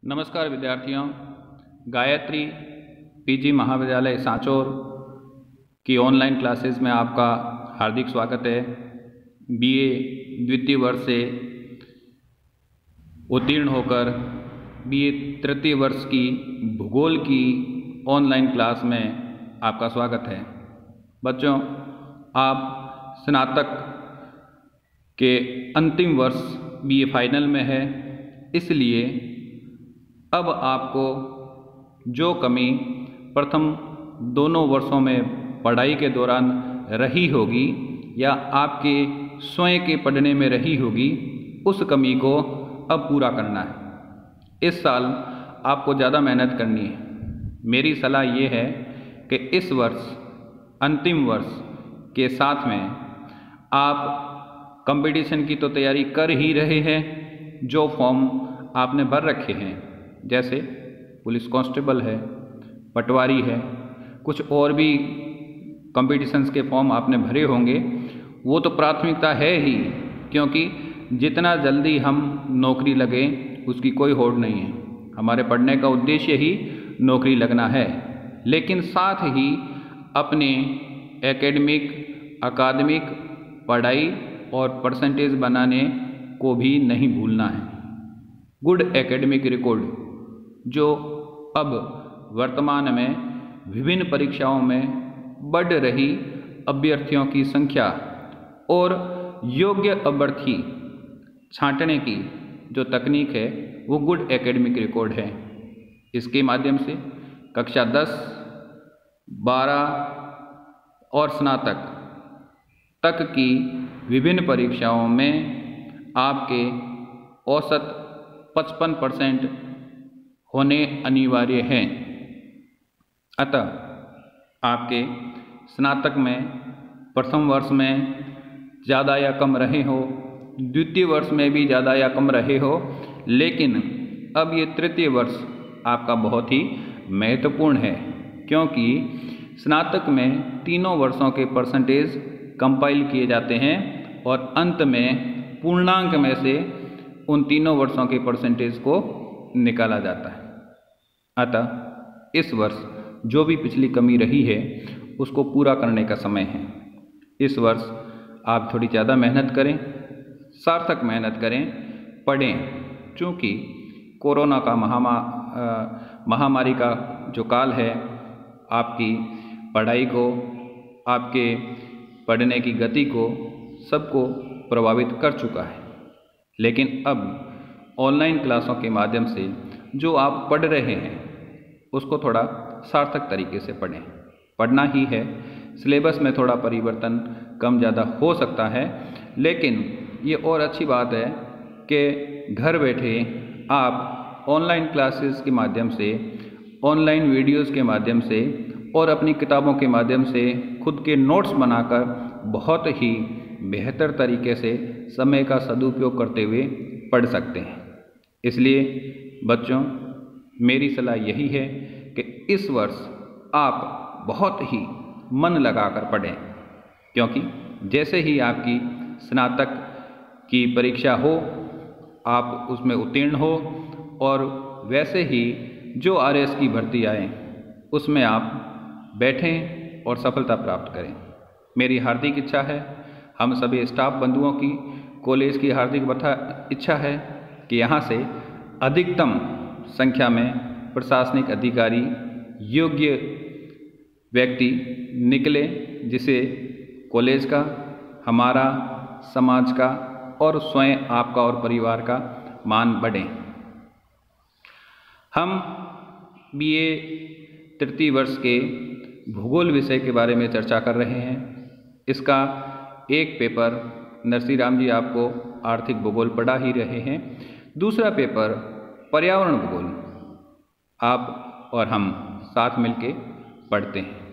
नमस्कार विद्यार्थियों, गायत्री पीजी महाविद्यालय सांचौर की ऑनलाइन क्लासेस में आपका हार्दिक स्वागत है। बीए द्वितीय वर्ष से उत्तीर्ण होकर बीए तृतीय वर्ष की भूगोल की ऑनलाइन क्लास में आपका स्वागत है। बच्चों, आप स्नातक के अंतिम वर्ष बीए फाइनल में है, इसलिए अब आपको जो कमी प्रथम दोनों वर्षों में पढ़ाई के दौरान रही होगी या आपके स्वयं के पढ़ने में रही होगी, उस कमी को अब पूरा करना है। इस साल आपको ज़्यादा मेहनत करनी है। मेरी सलाह ये है कि इस वर्ष अंतिम वर्ष के साथ में आप कंपटीशन की तो तैयारी कर ही रहे हैं। जो फॉर्म आपने भर रखे हैं, जैसे पुलिस कांस्टेबल है, पटवारी है, कुछ और भी कॉम्पिटिशन्स के फॉर्म आपने भरे होंगे, वो तो प्राथमिकता है ही, क्योंकि जितना जल्दी हम नौकरी लगे उसकी कोई होड़ नहीं है। हमारे पढ़ने का उद्देश्य ही नौकरी लगना है, लेकिन साथ ही अपने अकादमिक पढ़ाई और परसेंटेज बनाने को भी नहीं भूलना है। गुड एकेडमिक रिकॉर्ड, जो अब वर्तमान में विभिन्न परीक्षाओं में बढ़ रही अभ्यर्थियों की संख्या और योग्य अभ्यर्थी छांटने की जो तकनीक है, वो गुड एकेडमिक रिकॉर्ड है। इसके माध्यम से कक्षा 10, 12 और स्नातक तक की विभिन्न परीक्षाओं में आपके औसत 55% होने अनिवार्य हैं। अतः आपके स्नातक में प्रथम वर्ष में ज़्यादा या कम रहे हो, द्वितीय वर्ष में भी ज़्यादा या कम रहे हो, लेकिन अब ये तृतीय वर्ष आपका बहुत ही महत्वपूर्ण है, क्योंकि स्नातक में तीनों वर्षों के परसेंटेज कंपाइल किए जाते हैं और अंत में पूर्णांक में से उन तीनों वर्षों के परसेंटेज को निकाला जाता है। अतः इस वर्ष जो भी पिछली कमी रही है, उसको पूरा करने का समय है। इस वर्ष आप थोड़ी ज़्यादा मेहनत करें, सार्थक मेहनत करें, पढ़ें। चूँकि कोरोना का महामारी का जो काल है, आपकी पढ़ाई को, आपके पढ़ने की गति को, सबको प्रभावित कर चुका है। लेकिन अब ऑनलाइन क्लासों के माध्यम से जो आप पढ़ रहे हैं, उसको थोड़ा सार्थक तरीके से पढ़ें। पढ़ना ही है, सिलेबस में थोड़ा परिवर्तन कम ज़्यादा हो सकता है, लेकिन ये और अच्छी बात है कि घर बैठे आप ऑनलाइन क्लासेस के माध्यम से, ऑनलाइन वीडियोज़ के माध्यम से और अपनी किताबों के माध्यम से खुद के नोट्स बनाकर बहुत ही बेहतर तरीके से समय का सदुपयोग करते हुए पढ़ सकते हैं। इसलिए बच्चों, मेरी सलाह यही है कि इस वर्ष आप बहुत ही मन लगाकर पढ़ें, क्योंकि जैसे ही आपकी स्नातक की परीक्षा हो, आप उसमें उत्तीर्ण हो, और वैसे ही जो आरएस की भर्ती आए उसमें आप बैठें और सफलता प्राप्त करें। मेरी हार्दिक इच्छा है, हम सभी स्टाफ बंधुओं की, कॉलेज की हार्दिक इच्छा है कि यहाँ से अधिकतम संख्या में प्रशासनिक अधिकारी, योग्य व्यक्ति निकले, जिसे कॉलेज का, हमारा, समाज का और स्वयं आपका और परिवार का मान बढ़े। हम बीए तृतीय वर्ष के भूगोल विषय के बारे में चर्चा कर रहे हैं। इसका एक पेपर नरसी राम जी आपको आर्थिक भूगोल पढ़ा ही रहे हैं, दूसरा पेपर पर्यावरण भूगोल आप और हम साथ मिलके पढ़ते हैं।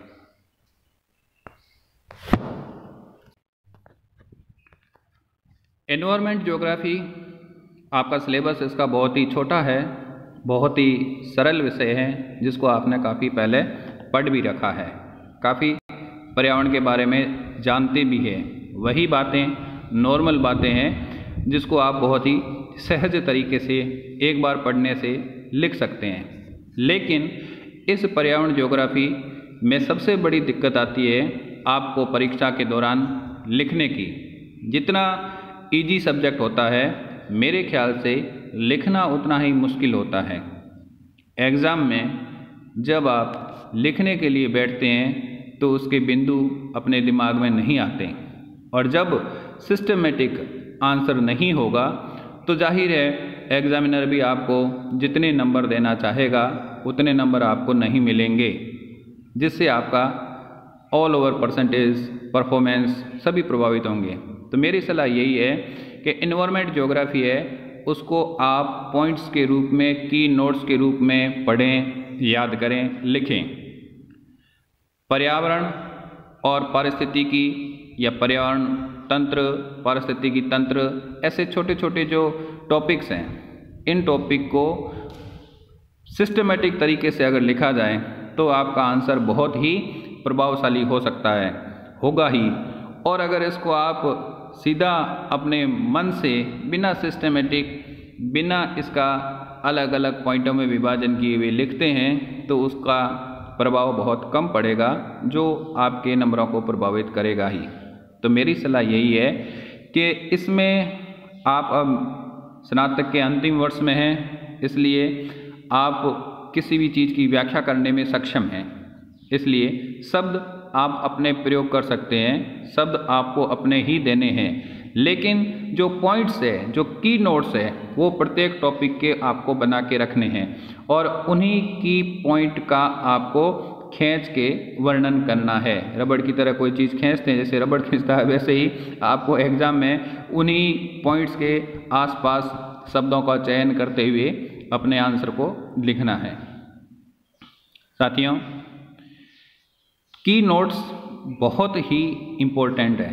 एनवायरनमेंट ज्योग्राफी आपका सिलेबस इसका बहुत ही छोटा है, बहुत ही सरल विषय है, जिसको आपने काफ़ी पहले पढ़ भी रखा है, काफ़ी पर्यावरण के बारे में जानते भी हैं। वही बातें, नॉर्मल बातें हैं, जिसको आप बहुत ही सहज तरीके से एक बार पढ़ने से लिख सकते हैं। लेकिन इस पर्यावरण ज्योग्राफी में सबसे बड़ी दिक्कत आती है आपको परीक्षा के दौरान लिखने की। जितना इजी सब्जेक्ट होता है मेरे ख्याल से लिखना उतना ही मुश्किल होता है। एग्ज़ाम में जब आप लिखने के लिए बैठते हैं तो उसके बिंदु अपने दिमाग में नहीं आते, और जब सिस्टमेटिक आंसर नहीं होगा तो जाहिर है एग्जामिनर भी आपको जितने नंबर देना चाहेगा उतने नंबर आपको नहीं मिलेंगे, जिससे आपका ऑल ओवर परसेंटेज परफॉर्मेंस सभी प्रभावित होंगे। तो मेरी सलाह यही है कि एनवायरनमेंट ज्योग्राफी है उसको आप पॉइंट्स के रूप में, की नोट्स के रूप में पढ़ें, याद करें, लिखें। पर्यावरण और पारिस्थितिकी या पर्यावरण तंत्र, पारिस्थितिकी तंत्र, ऐसे छोटे छोटे जो टॉपिक्स हैं, इन टॉपिक को सिस्टमेटिक तरीके से अगर लिखा जाए तो आपका आंसर बहुत ही प्रभावशाली हो सकता है, होगा ही। और अगर इसको आप सीधा अपने मन से बिना सिस्टमेटिक, बिना इसका अलग अलग पॉइंटों में विभाजन किए हुए लिखते हैं तो उसका प्रभाव बहुत कम पड़ेगा, जो आपके नंबरों को प्रभावित करेगा ही। तो मेरी सलाह यही है कि इसमें आप अब स्नातक के अंतिम वर्ष में हैं, इसलिए आप किसी भी चीज़ की व्याख्या करने में सक्षम हैं, इसलिए शब्द आप अपने प्रयोग कर सकते हैं, शब्द आपको अपने ही देने हैं, लेकिन जो पॉइंट्स है, जो की नोट्स है, वो प्रत्येक टॉपिक के आपको बना के रखने हैं और उन्हीं की पॉइंट का आपको खींच के वर्णन करना है। रबड़ की तरह कोई चीज़ खींचते हैं, जैसे रबड़ खींचता है, वैसे ही आपको एग्ज़ाम में उन्हीं पॉइंट्स के आसपास शब्दों का चयन करते हुए अपने आंसर को लिखना है। साथियों, की नोट्स बहुत ही इम्पोर्टेंट है।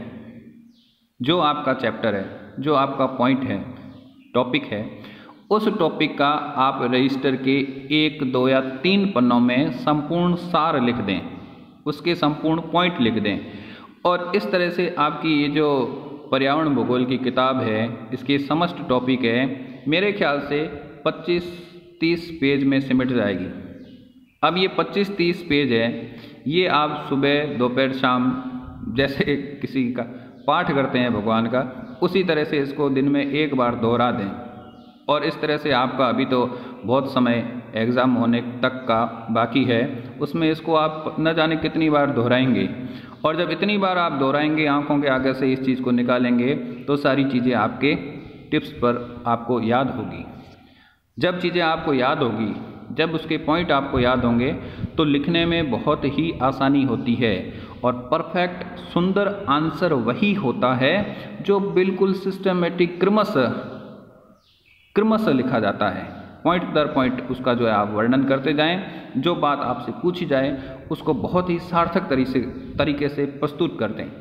जो आपका चैप्टर है, जो आपका पॉइंट है, टॉपिक है, उस टॉपिक का आप रजिस्टर के 1, 2 या 3 पन्नों में संपूर्ण सार लिख दें, उसके संपूर्ण पॉइंट लिख दें। और इस तरह से आपकी ये जो पर्यावरण भूगोल की किताब है, इसके समस्त टॉपिक है, मेरे ख्याल से 25-30 पेज में सिमट जाएगी। अब ये 25-30 पेज है, ये आप सुबह, दोपहर, शाम जैसे किसी का पाठ करते हैं भगवान का, उसी तरह से इसको दिन में एक बार दोहरा दें। और इस तरह से आपका अभी तो बहुत समय एग्ज़ाम होने तक का बाकी है, उसमें इसको आप न जाने कितनी बार दोहराएंगे। और जब इतनी बार आप दोहराएंगे, आँखों के आगे से इस चीज़ को निकालेंगे, तो सारी चीज़ें आपके टिप्स पर आपको याद होगी। जब चीज़ें आपको याद होगी, जब उसके पॉइंट आपको याद होंगे, तो लिखने में बहुत ही आसानी होती है। और परफेक्ट सुंदर आंसर वही होता है जो बिल्कुल सिस्टमेटिक क्रमशः लिखा जाता है। पॉइंट दर पॉइंट उसका जो है आप वर्णन करते जाएं, जो बात आपसे पूछी जाए उसको बहुत ही सार्थक तरीके से प्रस्तुत करते हैं।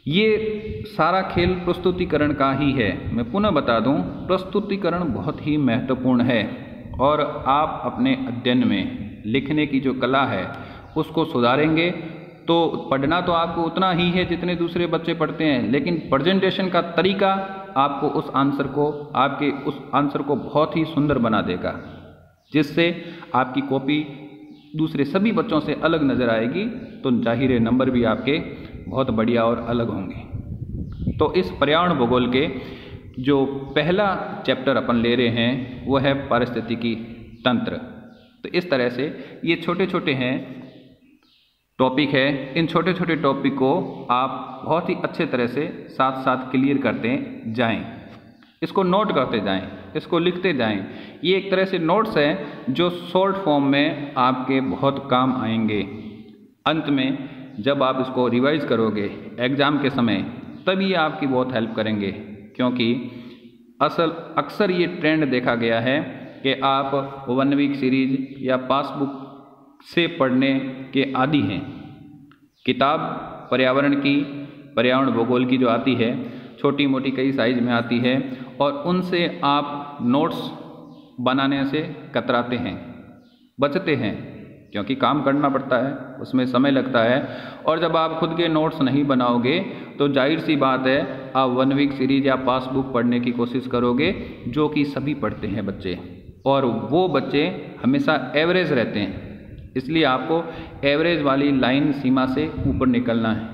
ये सारा खेल प्रस्तुतिकरण का ही है। मैं पुनः बता दूं, प्रस्तुतिकरण बहुत ही महत्वपूर्ण है और आप अपने अध्ययन में लिखने की जो कला है उसको सुधारेंगे तो पढ़ना तो आपको उतना ही है जितने दूसरे बच्चे पढ़ते हैं, लेकिन प्रेजेंटेशन का तरीका आपको उस आंसर को बहुत ही सुंदर बना देगा, जिससे आपकी कॉपी दूसरे सभी बच्चों से अलग नज़र आएगी, तो जाहिर है नंबर भी आपके बहुत बढ़िया और अलग होंगे। तो इस पर्यावरण भूगोल के जो पहला चैप्टर अपन ले रहे हैं वो है पारिस्थितिकी तंत्र। तो इस तरह से ये छोटे छोटे हैं टॉपिक है, इन छोटे छोटे टॉपिक को आप बहुत ही अच्छे तरह से साथ साथ क्लियर करते जाएं, इसको नोट करते जाएं, इसको लिखते जाएं। ये एक तरह से नोट्स हैं जो शॉर्ट फॉर्म में आपके बहुत काम आएंगे। अंत में जब आप इसको रिवाइज करोगे एग्ज़ाम के समय, तब ये आपकी बहुत हेल्प करेंगे, क्योंकि अक्सर ये ट्रेंड देखा गया है कि आप 1 वीक सीरीज या पासबुक से पढ़ने के आदी हैं। किताब पर्यावरण भूगोल की जो आती है, छोटी मोटी कई साइज में आती है, और उनसे आप नोट्स बनाने से कतराते हैं, बचते हैं, क्योंकि काम करना पड़ता है, उसमें समय लगता है। और जब आप खुद के नोट्स नहीं बनाओगे तो जाहिर सी बात है आप 1 वीक सीरीज या पासबुक पढ़ने की कोशिश करोगे, जो कि सभी पढ़ते हैं बच्चे। और वो बच्चे हमेशा एवरेज रहते हैं। इसलिए आपको एवरेज वाली लाइन सीमा से ऊपर निकलना है,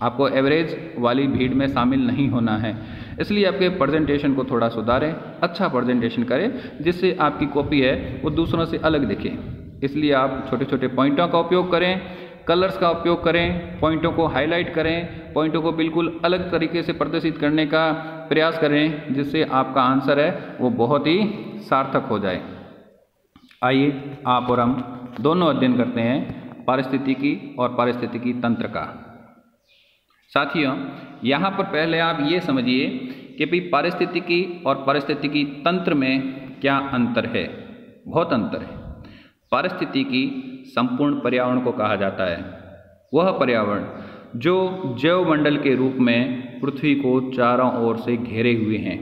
आपको एवरेज वाली भीड़ में शामिल नहीं होना है। इसलिए आपके प्रेजेंटेशन को थोड़ा सुधारें, अच्छा प्रेजेंटेशन करें, जिससे आपकी कॉपी है वो दूसरों से अलग दिखे। इसलिए आप छोटे छोटे पॉइंटों का उपयोग करें, कलर्स का उपयोग करें, पॉइंटों को हाईलाइट करें, पॉइंटों को बिल्कुल अलग तरीके से प्रदर्शित करने का प्रयास करें, जिससे आपका आंसर है वो बहुत ही सार्थक हो जाए। आइए आप और हम दोनों अध्ययन करते हैं पारिस्थितिकी और पारिस्थितिकी तंत्र का। साथियों, यहाँ पर पहले आप ये समझिए कि भाई पारिस्थितिकी और पारिस्थितिकी तंत्र में क्या अंतर है। बहुत अंतर है। पारिस्थितिकी संपूर्ण पर्यावरण को कहा जाता है, वह पर्यावरण जो जैव मंडल के रूप में पृथ्वी को चारों ओर से घेरे हुए हैं,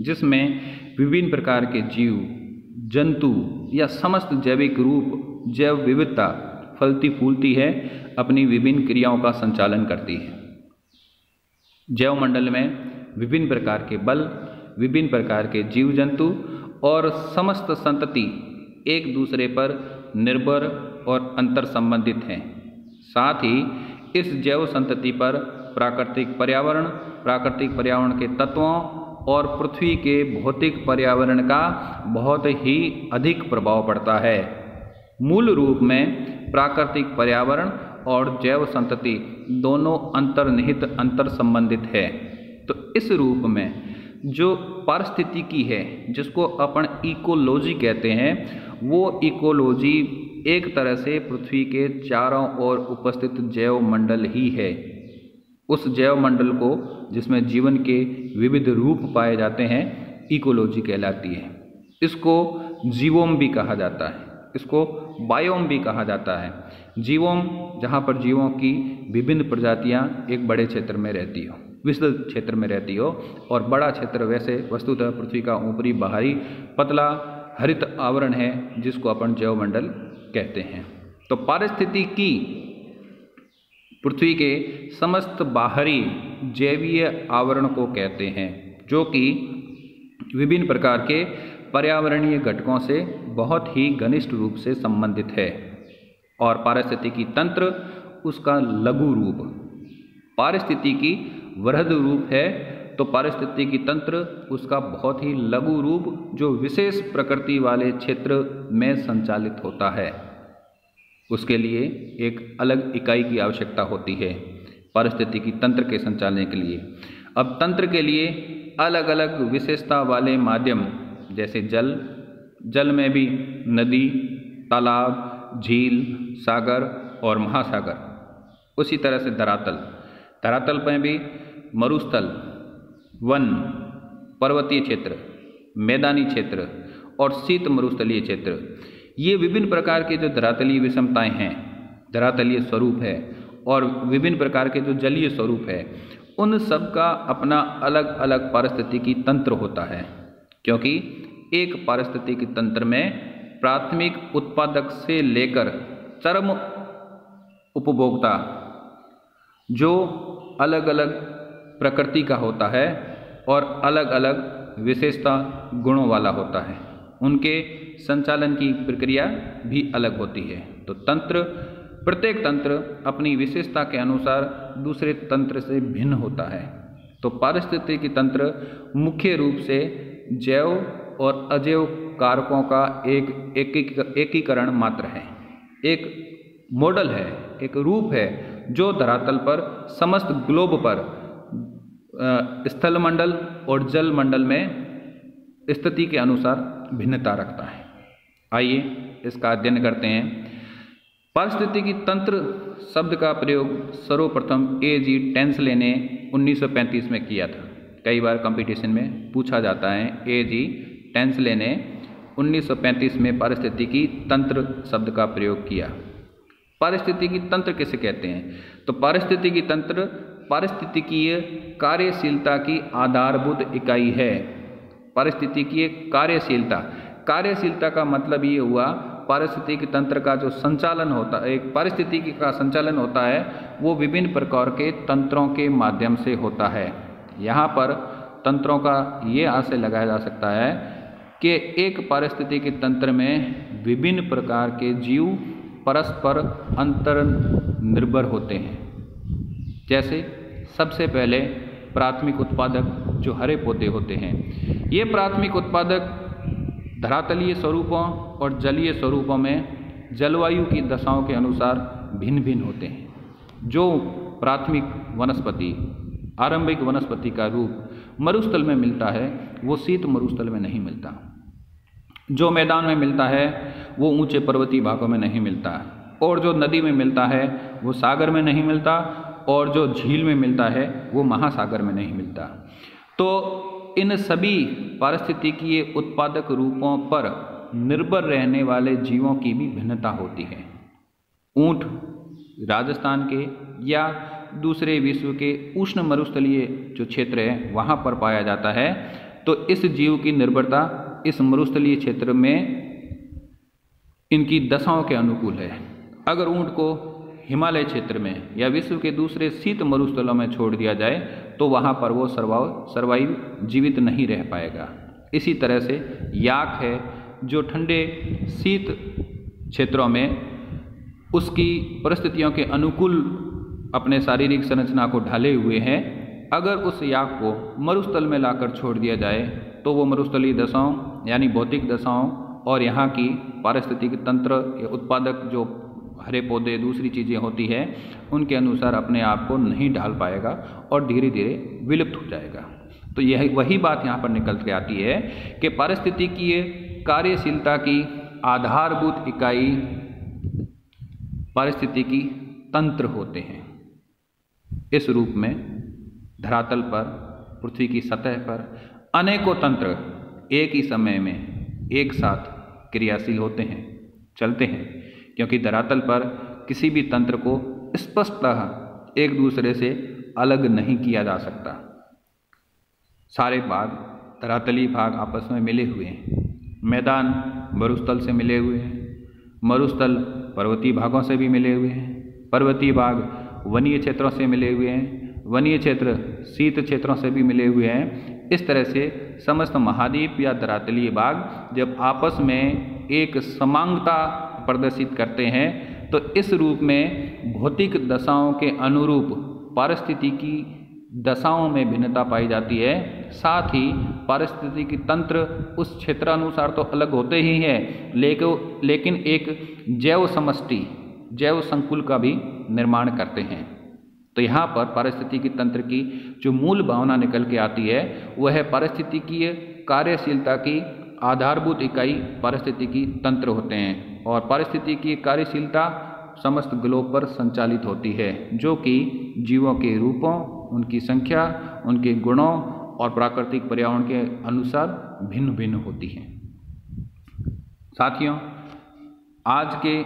जिसमें विभिन्न प्रकार के जीव, जंतु या समस्त जैविक रूप, जैव विविधता फलती फूलती है, अपनी विभिन्न क्रियाओं का संचालन करती है। जैव मंडल में विभिन्न प्रकार के बल, विभिन्न प्रकार के जीव जंतु और समस्त संतति एक दूसरे पर निर्भर और अंतर संबंधित हैं। साथ ही इस जैव संतति पर प्राकृतिक पर्यावरण के तत्वों और पृथ्वी के भौतिक पर्यावरण का बहुत ही अधिक प्रभाव पड़ता है। मूल रूप में प्राकृतिक पर्यावरण और जैव संतति दोनों अंतर्निहित अंतर संबंधित है। तो इस रूप में जो पारिस्थितिकी है, जिसको अपन इकोलॉजी कहते हैं, वो इकोलॉजी एक तरह से पृथ्वी के चारों ओर उपस्थित जैव मंडल ही है। उस जैव मंडल को, जिसमें जीवन के विविध रूप पाए जाते हैं, इकोलॉजी कहलाती है। इसको जीवोम भी कहा जाता है, इसको बायोम भी कहा जाता है। जीवोम जहाँ पर जीवों की विभिन्न प्रजातियाँ एक बड़े क्षेत्र में रहती हो, विस्तृत क्षेत्र में रहती हो, और बड़ा क्षेत्र वैसे वस्तुतः पृथ्वी का ऊपरी बाहरी पतला हरित आवरण है, जिसको अपन जैवमंडल कहते हैं। तो पारिस्थितिकी पृथ्वी के समस्त बाहरी जैवीय आवरण को कहते हैं, जो कि विभिन्न प्रकार के पर्यावरणीय घटकों से बहुत ही घनिष्ठ रूप से संबंधित है। और पारिस्थितिकी तंत्र उसका लघु रूप, पारिस्थितिकी वृहद रूप है, तो पारिस्थितिकी तंत्र उसका बहुत ही लघु रूप, जो विशेष प्रकृति वाले क्षेत्र में संचालित होता है। उसके लिए एक अलग इकाई की आवश्यकता होती है पारिस्थितिकी तंत्र के संचालन के लिए। अब तंत्र के लिए अलग अलग विशेषता वाले माध्यम, जैसे जल में भी नदी, तालाब, झील, सागर और महासागर। उसी तरह से धरातल में भी मरुस्थल, वन, पर्वतीय क्षेत्र, मैदानी क्षेत्र और शीत मरुस्थलीय क्षेत्र, ये विभिन्न प्रकार के जो धरातलीय विषमताएं हैं, धरातलीय स्वरूप है, और विभिन्न प्रकार के जो जलीय स्वरूप है, उन सब का अपना अलग अलग पारिस्थितिकी तंत्र होता है। क्योंकि एक पारिस्थितिकी तंत्र में प्राथमिक उत्पादक से लेकर चरम उपभोक्ता जो अलग अलग प्रकृति का होता है और अलग अलग विशेषता गुणों वाला होता है, उनके संचालन की प्रक्रिया भी अलग होती है। तो प्रत्येक तंत्र अपनी विशेषता के अनुसार दूसरे तंत्र से भिन्न होता है। तो पारिस्थितिकी तंत्र मुख्य रूप से जैव और अजैव कारकों का एकीकरण मात्र है, एक मॉडल है, एक रूप है, जो धरातल पर समस्त ग्लोब पर स्थल मंडल और जल मंडल में स्थिति के अनुसार भिन्नता रखता है। आइए इसका अध्ययन करते हैं। पारिस्थितिकी तंत्र शब्द का प्रयोग सर्वप्रथम A.G. टेंसले ने 1935 में किया था। कई बार कंपटीशन में पूछा जाता है। A.G. टेंसले ने 1935 में पारिस्थितिकी तंत्र शब्द का प्रयोग किया। पारिस्थितिकी तंत्र किसे कहते हैं? तो पारिस्थितिकी तंत्र पारिस्थितिकीय कार्यशीलता की आधारभूत इकाई है। पारिस्थितिकीय कार्यशीलता का मतलब ये हुआ, पारिस्थितिकी तंत्र का जो संचालन होता है, एक पारिस्थितिकी का संचालन होता है, वो विभिन्न प्रकार के तंत्रों के माध्यम से होता है। यहाँ पर तंत्रों का ये आशय लगाया जा सकता है कि एक पारिस्थितिकी तंत्र में विभिन्न प्रकार के जीव परस्पर अंतर निर्भर होते हैं। जैसे सबसे पहले प्राथमिक उत्पादक जो हरे पौधे होते हैं। ये प्राथमिक उत्पादक धरातलीय स्वरूपों और जलीय स्वरूपों में जलवायु की दशाओं के अनुसार भिन्न भिन्न होते हैं। जो प्राथमिक वनस्पति आरंभिक वनस्पति का रूप मरुस्थल में मिलता है वो शीत मरुस्थल में नहीं मिलता। जो मैदान में मिलता है वो ऊंचे पर्वतीय भागों में नहीं मिलता, और जो नदी में मिलता है वो सागर में नहीं मिलता, और जो झील में मिलता है वो महासागर में नहीं मिलता। तो इन सभी पारिस्थितिकीय उत्पादक रूपों पर निर्भर रहने वाले जीवों की भी भिन्नता होती है। ऊंट राजस्थान के या दूसरे विश्व के उष्ण मरुस्थलीय जो क्षेत्र है वहाँ पर पाया जाता है। तो इस जीव की निर्भरता इस मरुस्थलीय क्षेत्र में इनकी दशाओं के अनुकूल है। अगर ऊंट को हिमालय क्षेत्र में या विश्व के दूसरे शीत मरुस्थलों में छोड़ दिया जाए तो वहाँ पर वो सर्वाइव जीवित नहीं रह पाएगा। इसी तरह से याक है जो ठंडे शीत क्षेत्रों में उसकी परिस्थितियों के अनुकूल अपने शारीरिक संरचना को ढाले हुए हैं। अगर उस याक को मरुस्थल में लाकर छोड़ दिया जाए तो वो मरुस्थलीय दशाओं यानी भौतिक दशाओं और यहाँ की पारिस्थितिक तंत्र या उत्पादक जो हरे पौधे दूसरी चीज़ें होती हैं उनके अनुसार अपने आप को नहीं ढाल पाएगा और धीरे धीरे विलुप्त हो जाएगा। तो यह वही बात यहाँ पर निकल के आती है कि पारिस्थितिकीय कार्यशीलता की आधारभूत इकाई पारिस्थितिकी तंत्र होते हैं। इस रूप में धरातल पर पृथ्वी की सतह पर अनेकों तंत्र एक ही समय में एक साथ क्रियाशील होते हैं, चलते हैं, क्योंकि धरातल पर किसी भी तंत्र को स्पष्टतः एक दूसरे से अलग नहीं किया जा सकता। सारे भाग धरातलीय भाग आपस में मिले हुए हैं। मैदान मरुस्थल से मिले हुए हैं, मरुस्थल पर्वतीय भागों से भी मिले हुए हैं, पर्वतीय भाग वनीय क्षेत्रों से मिले हुए हैं, वनीय क्षेत्र शीत क्षेत्रों से भी मिले हुए हैं। इस तरह से समस्त महाद्वीप या धरातलीय भाग जब आपस में एक समांगता प्रदर्शित करते हैं तो इस रूप में भौतिक दशाओं के अनुरूप पारिस्थितिकी दशाओं में भिन्नता पाई जाती है। साथ ही पारिस्थितिकी तंत्र उस क्षेत्रानुसार तो अलग होते ही हैं, लेकिन एक जैव समष्टि जैव संकुल का भी निर्माण करते हैं। तो यहाँ पर पारिस्थितिकी तंत्र की जो मूल भावना निकल के आती है वह है पारिस्थितिकीय कार्यशीलता की आधारभूत इकाई पारिस्थितिकी तंत्र होते हैं, और पारिस्थितिकी कार्यशीलता समस्त ग्लोब पर संचालित होती है, जो कि जीवों के रूपों, उनकी संख्या, उनके गुणों और प्राकृतिक पर्यावरण के अनुसार भिन्न भिन्न होती हैं। साथियों, आज के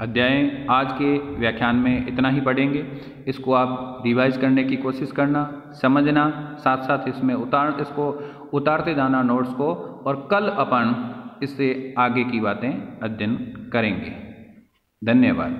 अध्याय आज के व्याख्यान में इतना ही पढ़ेंगे। इसको आप रिवाइज करने की कोशिश करना, समझना, साथ साथ इसमें इसको उतारते जाना नोट्स को, और कल अपन इससे आगे की बातें अध्ययन करेंगे। धन्यवाद।